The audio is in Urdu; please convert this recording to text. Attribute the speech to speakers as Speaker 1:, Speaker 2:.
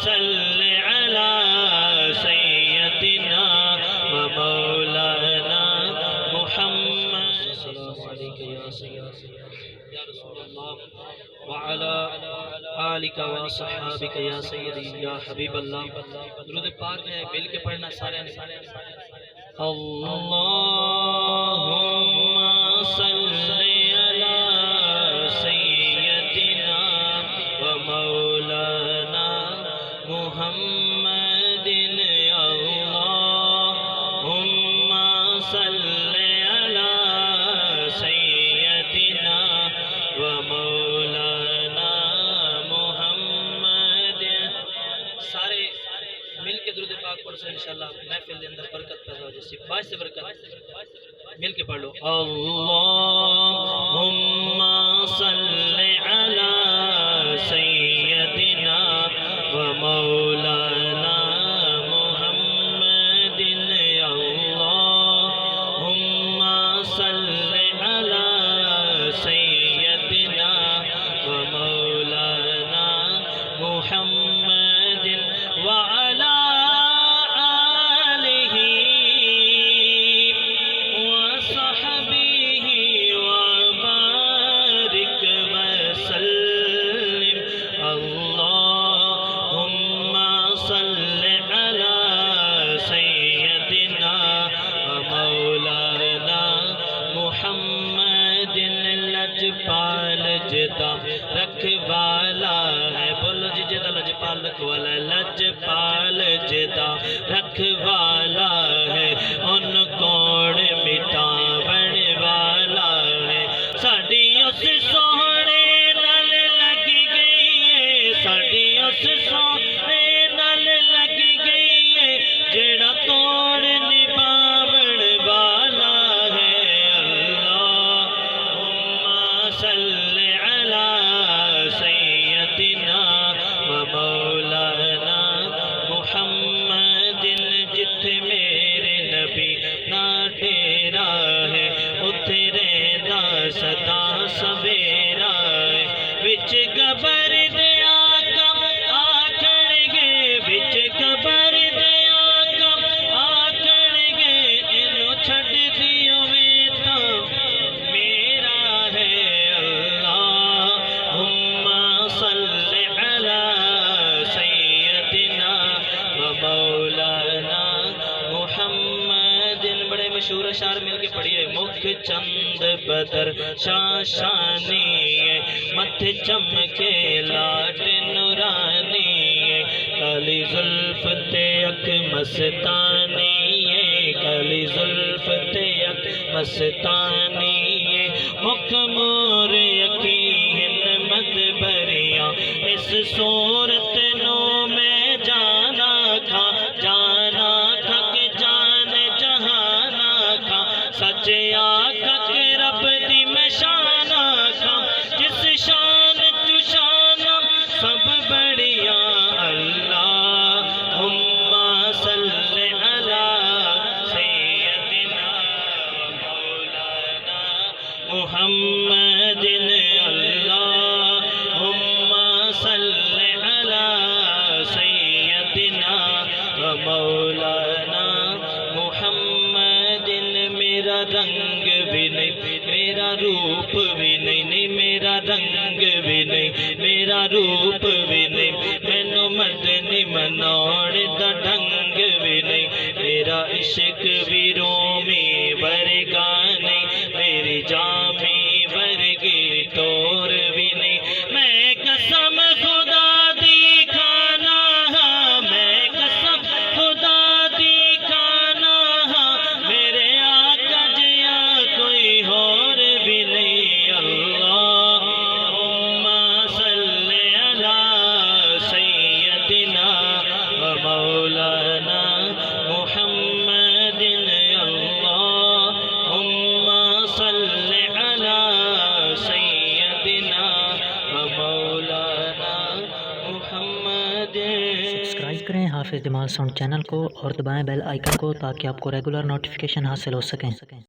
Speaker 1: صل على سيدنا ومولانا محمد السلام عليك يا سيدي يا رسول الله وعلى آلك وصحابك يا سيدي يا حبیب اللہ. درود پاک ہے مل کے پڑھنا سارے نے. اللہم صل علی سیدنا ومولانا محمد. اللہم صل علی سیدنا ومولانا محمد. سارے مل کے درود پاک پڑھ سے انشاءاللہ محفل دے اندر برکت پیدا ہو جائے. باعث سے برکت مل کے پڑھ لو. اللہم صل علی سیدنا ومولانا محمد. اللہم صل علی سیدنا ومولانا محمد وعلى آلہ وصحبہ وبارک وسلم. اللہم صل علی سیدنا ومولانا محمد. لجپال جدا رکھوالا ہے, بولو جی جدا لجپال رکھوالا ہے. لجپال جدا رکھوالا ہے, ان کوڑ مٹاون والا ہے. ساڈی اس سونے نال لگ گئی ہے, ساڈی اس سونے نال لگ گئی ہے, جیڑا توڑ نباون والا ہے. اللہم صل علی سیدنا ومولانا محمد. جتھے میرے نبی نا ڈیرا ہے, اتھے رہندا سدا سویرا ہے. وچ قبر دے آقا آکھن گے, وچ قبر دے آقا آکھن گے, اینو چھڈ دیو وے تاں میرا ہے. اللہم صل علی سیدنا ومولانا محمد. بڑے مشہور اشعار مل کے پڑھیے. مکھ چند بدر شاشانی ہے, متھ چمکے لاٹ نورانی ہے. کالی زلف تے اکھ مستانی ہے, کالی زلف تے اکھ مستانی ہے. مکھ مور یقین مد بریاں, اس صورت نو میں جانا کھا, جانا کھا کہ جان جہانا کھا. سچ آکھا کہ رب دی میں شانا کھا, جس شان چو شانا سب بڑیا. اللہم صل علی سیدنا ومولانا محمد. اللہم صل علی سیدنا ومولانا محمد. میرا رنگ بھی نہیں, میرا روپ بھی نہیں, نہیں میرا رنگ بھی نہیں, میرا روپ بھی نہیں, مینو مدنی مناؤن دا ڈھنگ بھی نہیں. میرا عشق بھی رومی ورگا نہیں, میری جامی ورگی ٹور بھی نہیں. میں قسم خدا دی کھانا ہاں, میں قسم خدا دی کھانا ہاں, میرے آقا جیا کوئی اور بھی نہیں. اللہم صل علی سیدنا ومولانا محمد. اللہم صل علی سیدنا ومولانا محمد.
Speaker 2: سبسکرائب کریں حافظ جمال ساؤنڈ چینل کو اور دبائیں بیل آئیکن کو تاکہ آپ کو ریگولر نوٹیفیکیشن حاصل ہو سکیں.